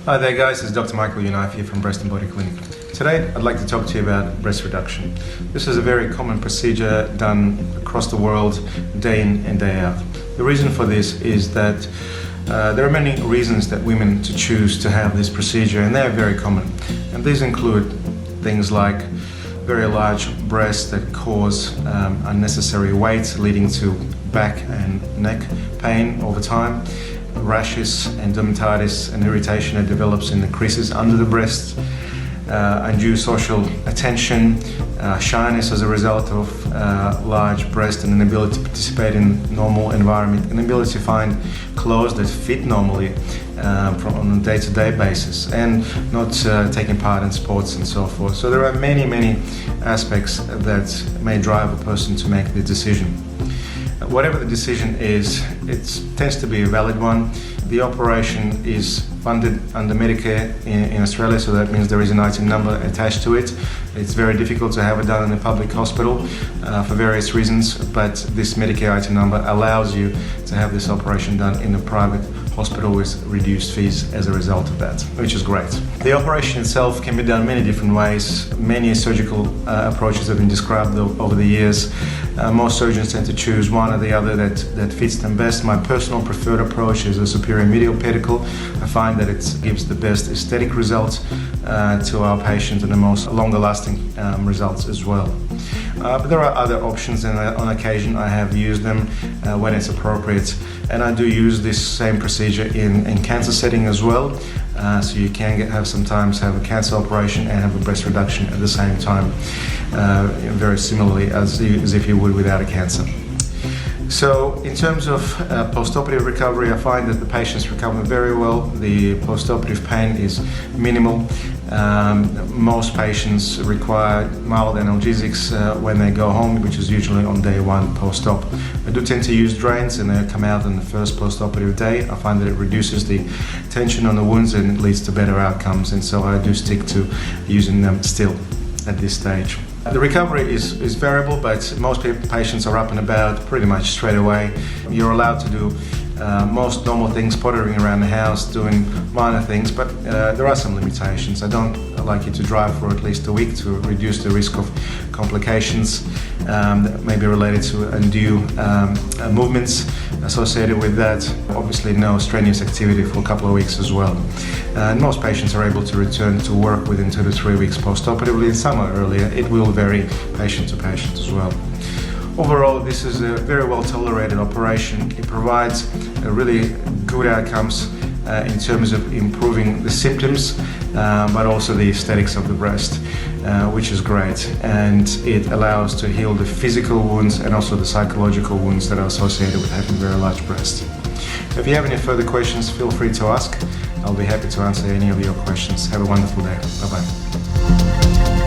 Hi there guys, it's Dr. Michael Unife here from Breast and Body Clinic. Today I'd like to talk to you about breast reduction. This is a very common procedure done across the world day in and day out. The reason for this is that there are many reasons that women to choose to have this procedure, and they are very common. And these include things like very large breasts that cause unnecessary weight, leading to back and neck pain over time, rashes and dermatitis and irritation that develops in the creases under the breast, undue social attention, shyness as a result of large breast and inability to participate in normal environment, inability to find clothes that fit normally on a day-to-day basis, and not taking part in sports and so forth. So there are many aspects that may drive a person to make the decision. Whatever the decision is, it tends to be a valid one. The operation is funded under Medicare in Australia, so that means there is an item number attached to it. It's very difficult to have it done in a public hospital for various reasons, but this Medicare item number allows you to have this operation done in a private hospital with reduced fees as a result of that, which is great. The operation itself can be done many different ways. Many surgical approaches have been described over the years. Most surgeons tend to choose one or the other that fits them best. My personal preferred approach is a superior medial pedicle. I find that it gives the best aesthetic results to our patients and the most longer lasting results as well. But there are other options, and on occasion I have used them when it's appropriate, and I do use this same procedure in cancer setting as well. So you can sometimes have a cancer operation and have a breast reduction at the same time, very similarly as if you would without a cancer. So in terms of post-operative recovery, I find that the patients recover very well. The post-operative pain is minimal. Most patients require mild analgesics when they go home, which is usually on day one post-op. I do tend to use drains, and they come out on the first post-operative day. I find that it reduces the tension on the wounds and it leads to better outcomes, and so I do stick to using them still at this stage. The recovery is variable, but most patients are up and about pretty much straight away. You're allowed to do most normal things, pottering around the house, doing minor things, but there are some limitations. I don't like you to drive for at least a week to reduce the risk of complications that may be related to undue movements associated with that. Obviously no strenuous activity for a couple of weeks as well. And most patients are able to return to work within 2 to 3 weeks post-operatively, and some are earlier. It will vary patient to patient as well. Overall, this is a very well tolerated operation. It provides really good outcomes in terms of improving the symptoms, but also the aesthetics of the breast, which is great. And it allows to heal the physical wounds and also the psychological wounds that are associated with having very large breasts. If you have any further questions, feel free to ask. I'll be happy to answer any of your questions. Have a wonderful day. Bye-bye.